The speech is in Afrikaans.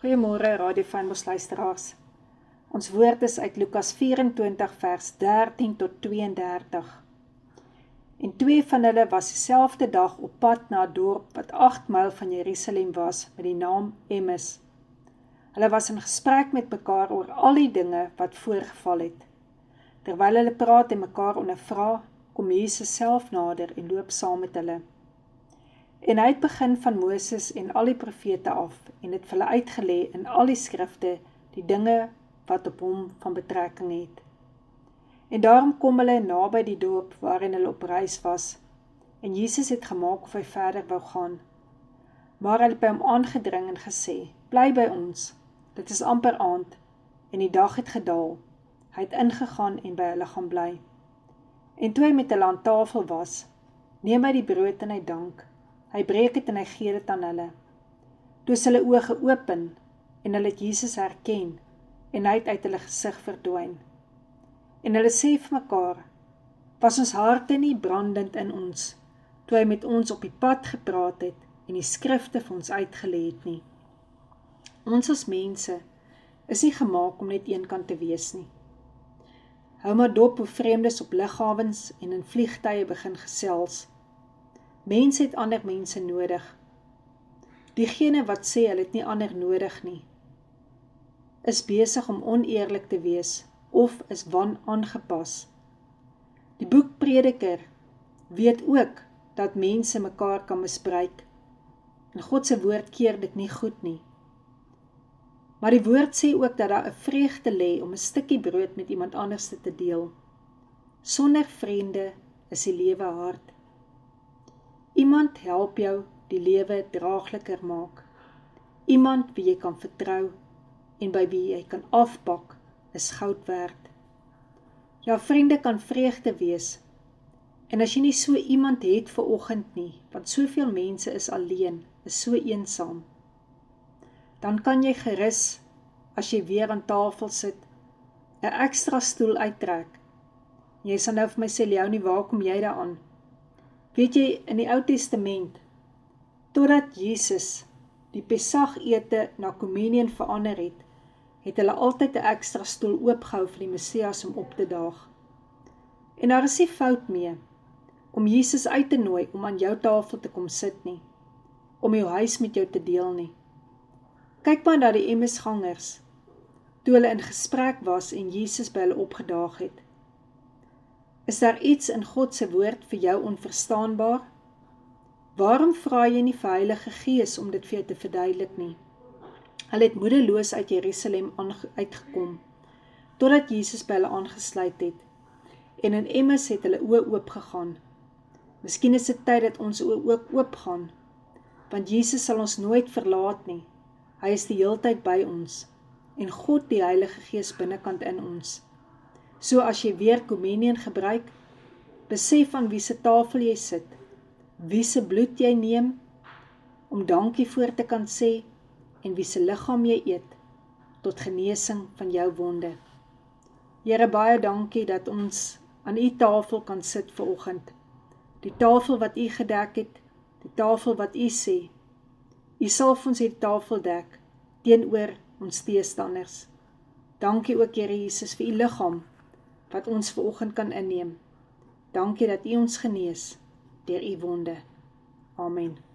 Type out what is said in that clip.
Goeiemôre Radio Fynbos luisteraars. Ons woord is uit Lukas 24 vers 13 tot 32. En twee van hulle was dieselfde dag op pad na 'n dorp wat 8 myl van Jerusalem was met die naam Emmaus. Hulle was in gesprek met mekaar oor al die dinge wat voorgeval het. Terwyl hulle praat en mekaar ondervra, kom Jesus self nader en loop saam met hulle. En hy het begin van Moses en al die profete af en het vir hulle uitgelê in al die skrifte die dinge wat op hom van betrekking het. En daarom kom hulle naby die dorp waarin hulle op reis was, en Jesus het gemaak of hy verder wou gaan. Maar hulle het by hom aangedring en gesê, bly by ons, dit is amper aand, en die dag het gedaal. Hy het ingegaan en by hulle gaan bly. En toe hy met hulle aan tafel was, neem hy die brood en hy dank. Hy breek het en hy gee dit aan hulle. Toe is hulle oë geopen en hulle het Jesus herken en hy het uit hulle gesig verdwyn. En hulle sê vir mekaar, was ons harte nie brandend in ons, toe hy met ons op die pad gepraat het en die skrifte vir ons uitgelê het nie. Ons as mense is nie gemaak om net een kant te wees nie. Hou maar dop hoe vreemdes op lughawens en in vliegtuie begin gesels. Mense het ander mense nodig. Diegene wat sê hulle het nie ander nodig nie, is besig om oneerlik te wees of is wanaangepas. Die boek Prediker weet ook dat mense mekaar kan misbruik. En God se woord keer dit nie goed nie. Maar die woord sê ook dat daar 'n vreugde lê om 'n stukkie brood met iemand anders te deel. Sonder vriende is die lewe hard. Iemand help jou die lewe draagliker maak. Iemand wie jy kan vertrou en by wie jy kan afpak is goud werd. Jou vriende kan vreugde wees. En as jy nie so iemand het vir oggend nie, want soveel mense is alleen, is so eensaam, dan kan jy gerus, as jy weer aan tafel sit, 'n ekstra stoel uittrek. Jy sal nou vir my sê, Leonie, waar kom jy daaraan? Weet jy, in die Ou Testament, totdat Jesus die Pesach-ete na kommunion verander het hulle altyd 'n ekstra stoel oopgehou vir die Messias om op te daag. En daar is nie fout mee om Jesus uit te nooi om aan jou tafel te kom sit nie, om jou huis met jou te deel nie. Kyk maar na die Emmausgangers, toe hulle in gesprek was en Jesus by hulle opgedaag het. Is daar iets in God se woord vir jou onverstaanbaar? Waarom vra jy nie vir Heilige Gees om dit vir jou te verduidelik nie? Hulle het moedeloos uit Jerusalem uitgekom, totdat Jesus by hulle aangesluit het, en in Emmaus het hulle oë oopgegaan. Miskien is dit tyd dat ons oë ook oopgaan, want Jesus sal ons nooit verlaat nie. Hy is die heeltyd by ons, en God die Heilige Gees binnekant in ons. So as jy weer kommunion gebruik, besef aan wie se tafel jy sit, wie se bloed jy neem, om dankie voor te kan sê, en wie se liggaam jy eet, tot genesing van jou wonde. Here, baie dankie dat ons aan u tafel kan sit vanoggend. Die tafel wat u gedek het, die tafel wat u sê, u sal vir ons die tafel dek, teenoor ons teestanders. Dankie ook, Here Jesus, vir u liggaam, wat ons vanoggend kan inneem. Dankie dat u ons genees, deur u wonde. Amen.